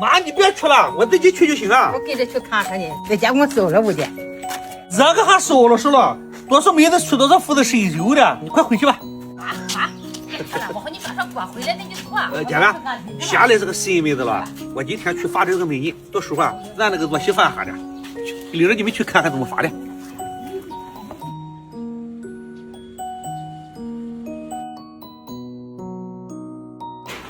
妈，你别去了，我自己去就行了。我跟着去看看呢，在家给我收了屋的。这个还说了，多少妹子吃到这fru子生肉的，你快回去吧。我和你马上过回来，那你说。姐们，下来这个新妹子了，我今天去发这个美女，到时候啊，俺那个做稀饭哈的，领着你们去看看怎么发的。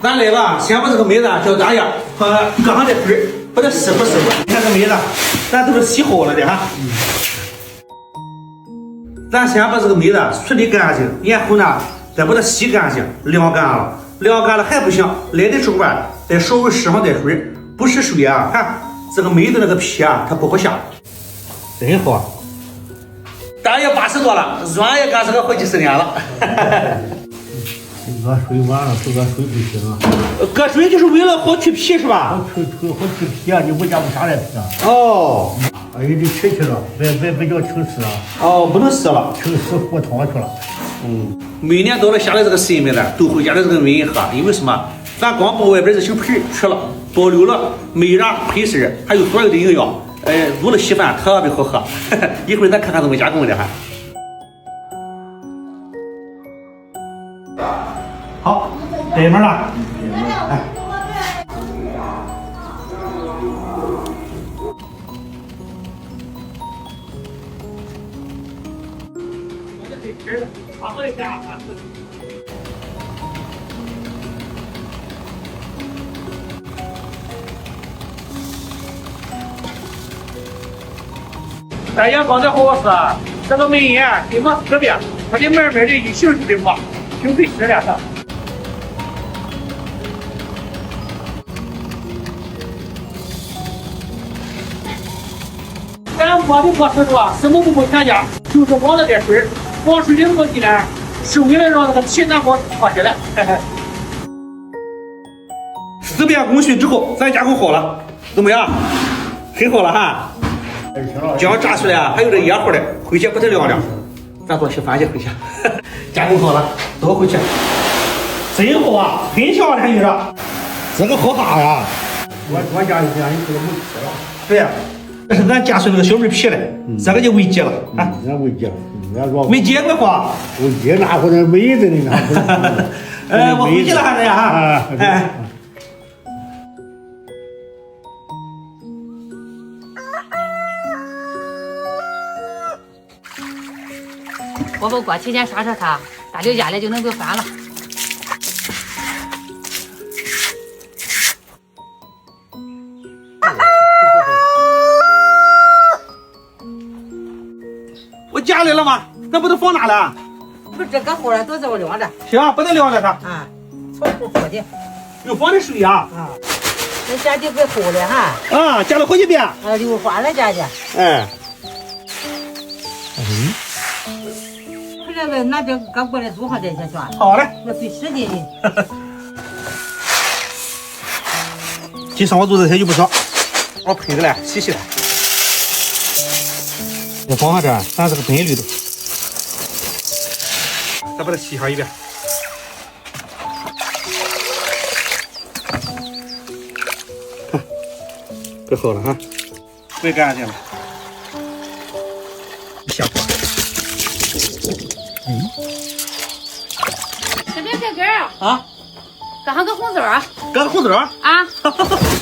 咱来了，先把这个梅子叫大爷和搁上的水，把它湿乎。你看这梅子，咱都是洗好了的哈。咱先把这个梅子处理干净，然后呢，再把它洗干净，晾干了。晾干了还不行，来的时候吧，再稍微湿上点水，不湿水啊，看这个梅子那个皮啊，它不会下。真好。大爷80多了，软也干这个好几十年了。搁水完了，搁水不行啊。搁水就是为了好去皮是吧？好去皮啊！你不加不啥来皮啊？哦，哎，你吃去了，别叫清湿啊。哦，不能湿了，清湿火烫去了。每年到了下来这个新梅子都回家的这个梅喝，因为什么？咱光剥外边这小皮吃了，保留了梅瓤、配饰，还有所有的营养，煮了稀饭特别好喝。一会儿咱看看怎么加工的哈。好，对门了。哎。大家刚才和我说，这个梅叶给我特别，它的慢慢的一形出的嘛，挺费时的是。咱磨的过程中啊，什么都不添加，就是往了点水，往水里落进来，是为了让那个皮难光脱下来。4遍工序之后，咱加工好了，怎么样？很好了哈。姜炸出来啊，还有这野花的，回去把它晾晾，咱做稀饭去回去。加工好了，都回去。真好啊，很香啊，你说。这个好哈呀！我家一样，你这个没吃了。对呀。这是咱家属那个小妹皮嘞，这个就未结了啊！俺未结，俺说没结过花。未结那会儿梅子呢，我回去了还是呀哈。哎。我把锅提前刷它，大溜家里就能够翻了。家来了吗？那不都放哪了？不，这个花都在我晾着。行，把它晾着它。啊，炒糊糊的。有放的水啊？啊，那家就给糊了哈。啊，加了好几遍。溜花了家的。哎。回来拿这刚过来煮上这些算。好嘞。我费时间的。今上我做这些就不少，我喷的嘞，洗洗了。再放下这，咱这个本绿的，再把它洗上一遍。看，可好了哈，最干净了。下锅。这边这根儿啊，搁上个红枣啊。搁个红枣啊？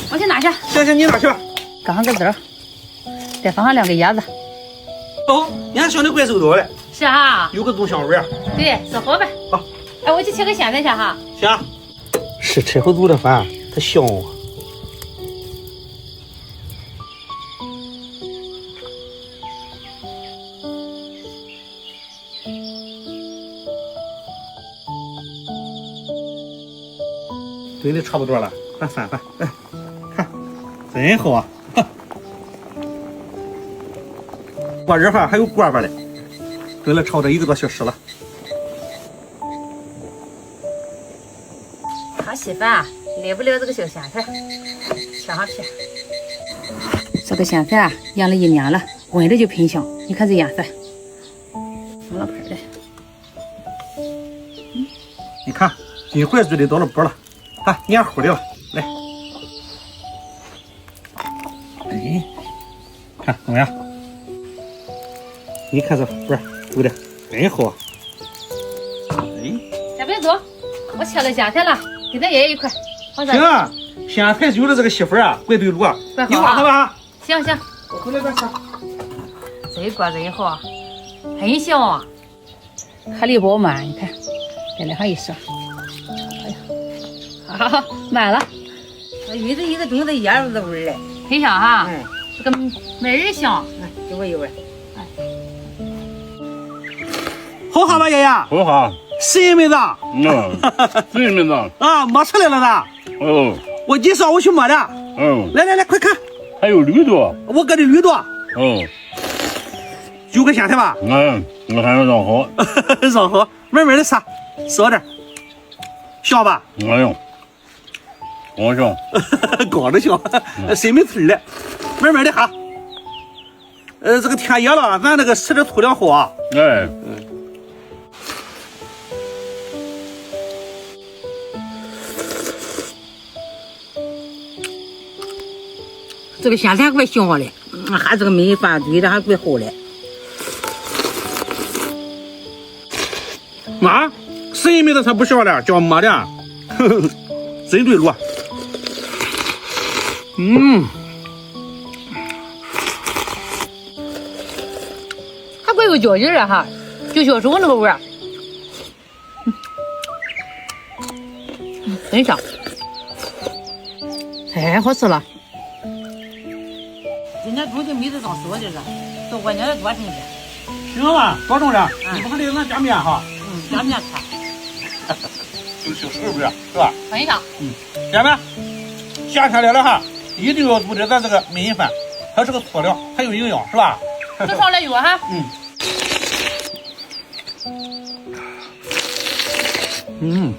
我去拿去。行，你拿去吧。搁上个枣，再放上2个椰子。哦，你看小的怪手多嘞。是哈。有个粽香味儿。对，烧好呗。好。哎，我去切个咸菜去哈。行。吃柴火煮的饭，它香啊。炖的差不多了，咱翻翻，哎，看，真好啊！锅热饭还有锅巴嘞，炖了超着1个多小时了。好稀饭，离不了这个小咸菜，切上皮。这个咸菜啊，养了1年了，闻着就喷香。你看这颜色，上了盆了。你看，金怀嘴里到了脖了，啊，黏糊的了，来，哎，看怎么样？你看这味儿，对不对？真好。哎，先别走，我切了咸菜了，给咱爷爷一块。好行啊，咸菜有了这个媳妇儿啊，怪对路啊。你挖它吧。行行，我回来再吃。这锅真好，很香啊。颗粒饱满，你看，给来上一勺。哎呀，好，满了。鱼子一个东西椰子味儿嘞，很香哈。嗯，这个麦仁香，来给我一碗。好哈吧，爷爷？好哈。谁妹子？谁妹子？啊，摸出来了呢。哦。我今上午去摸的。哦。来，快看。还有绿多。我搁的绿多。哦。有个咸菜吧？我还要让好。让好，慢慢的吃，少点。香吧？哎呦，光香。光着香，谁没吃的？慢慢的哈。这个天热了，咱这个吃点粗粮好啊。哎。这个咸菜怪香嘞，还这个米饭堆的还怪好嘞。妈，谁没的才不香了，叫没的，真对路。还怪有嚼劲儿哈，就小时候那个味儿，真香，太好吃了。今天中秋米子当烧的了，到过年要多剩点。行吧，保重点，你不还得咱加面哈？加面吃。就是是不是？是吧？很香。姐们，夏天来了哈，一定要注意咱这个焖饭，它是个粗粮，很有营养，是吧？多少来药哈？嗯。